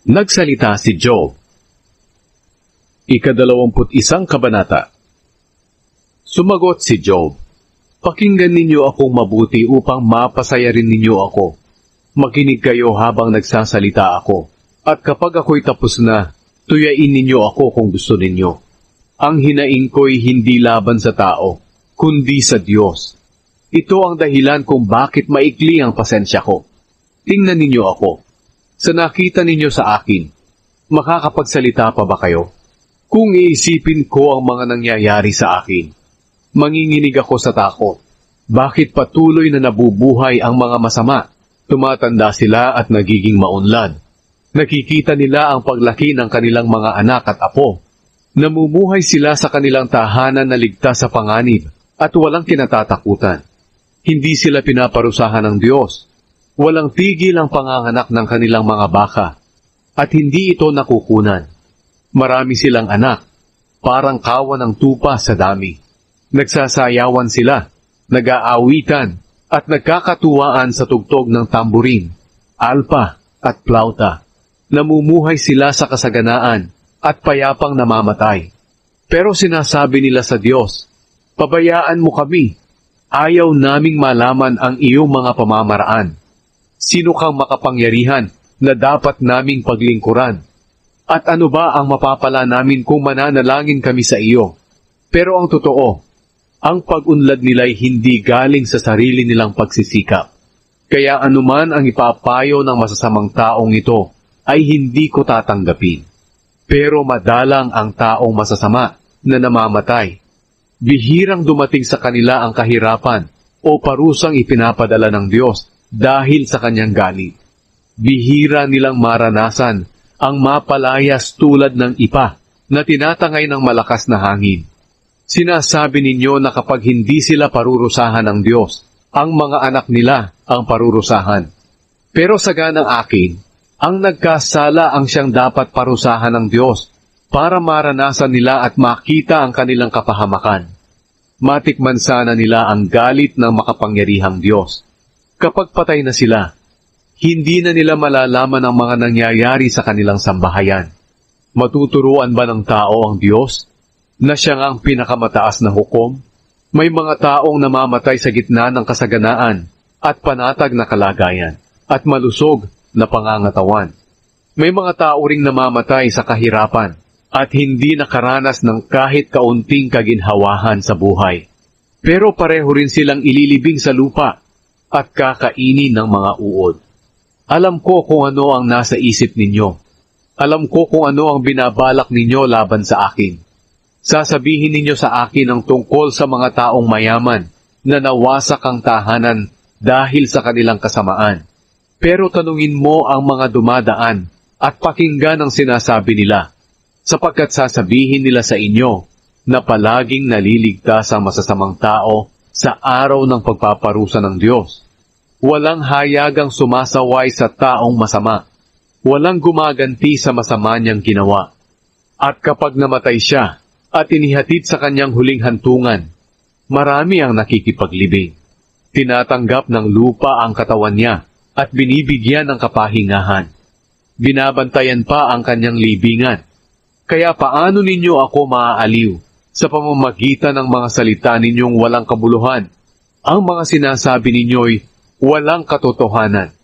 Nagsalita si Job. Ika-21 kabanata. Sumagot si Job, "Pakinggan ninyo akong mabuti upang mapasaya rin ninyo ako. Makinig kayo habang nagsasalita ako, at kapag ako'y tapos na, tuyain ninyo ako kung gusto ninyo. Ang hinaing ko'y hindi laban sa tao, kundi sa Diyos. Ito ang dahilan kung bakit maikli ang pasensya ko. Tingnan ninyo ako. Sa nakita ninyo sa akin, makakapagsalita pa ba kayo? Kung iisipin ko ang mga nangyayari sa akin, manginginig ako sa takot. Bakit patuloy na nabubuhay ang mga masama? Tumatanda sila at nagiging maunlad. Nakikita nila ang paglaki ng kanilang mga anak at apo. Namumuhay sila sa kanilang tahanan na ligtas sa panganib at walang kinatatakutan. Hindi sila pinaparusahan ng Diyos. Walang tigil ang panganganak ng kanilang mga baka, at hindi ito nakukunan. Marami silang anak, parang kawan ng tupa sa dami. Nagsasayawan sila, nag-aawitan, at nagkakatuwaan sa tugtog ng tamburin, alpa, at plauta. Namumuhay sila sa kasaganaan at payapang namamatay. Pero sinasabi nila sa Diyos, "Pabayaan mo kami. Ayaw naming malaman ang iyong mga pamamaraan. Sino kang makapangyarihan na dapat naming paglingkuran? At ano ba ang mapapala namin kung mananalangin kami sa iyo?" Pero ang totoo, ang pag-unlad nila'y hindi galing sa sarili nilang pagsisikap. Kaya anuman ang ipapayo ng masasamang taong ito ay hindi ko tatanggapin. Pero madalang ang taong masasama na namamatay. Bihirang dumating sa kanila ang kahirapan o parusang ipinapadala ng Diyos dahil sa kanyang galit. Bihira nilang maranasan ang mapalayas tulad ng ipa na tinatangay ng malakas na hangin. Sinasabi ninyo na kapag hindi sila parurusahan ng Diyos, ang mga anak nila ang parurusahan. Pero saga ng akin, ang nagkasala ang siyang dapat parusahan ng Diyos para maranasan nila at makita ang kanilang kapahamakan. Matikman sana nila ang galit ng makapangyarihang Diyos. Kapag patay na sila, hindi na nila malalaman ang mga nangyayari sa kanilang sambahayan. Matuturuan ba ng tao ang Diyos na siya nga ang pinakamataas na hukom? May mga taong namamatay sa gitna ng kasaganaan at panatag na kalagayan at malusog na pangangatawan. May mga tao ring namamatay sa kahirapan at hindi nakaranas ng kahit kaunting kaginhawahan sa buhay. Pero pareho rin silang ililibing sa lupa at kakainin ng mga uod. Alam ko kung ano ang nasa isip ninyo. Alam ko kung ano ang binabalak ninyo laban sa akin. Sasabihin ninyo sa akin ang tungkol sa mga taong mayaman na nawasak ang tahanan dahil sa kanilang kasamaan. Pero tanungin mo ang mga dumadaan at pakinggan ang sinasabi nila, sapagkat sasabihin nila sa inyo na palaging naliligtas ang masasamang tao sa araw ng pagpaparusa ng Diyos. Walang hayagang sumasaway sa taong masama. Walang gumaganti sa masama niyang ginawa. At kapag namatay siya at inihatid sa kanyang huling hantungan, marami ang nakikipaglibing. Tinatanggap ng lupa ang katawan niya at binibigyan ng kapahingahan. Binabantayan pa ang kanyang libingan. Kaya paano ninyo ako maaaliw sa pamamagitan ng mga salita ninyong walang kabuluhan? Ang mga sinasabi ninyo'y walang katotohanan.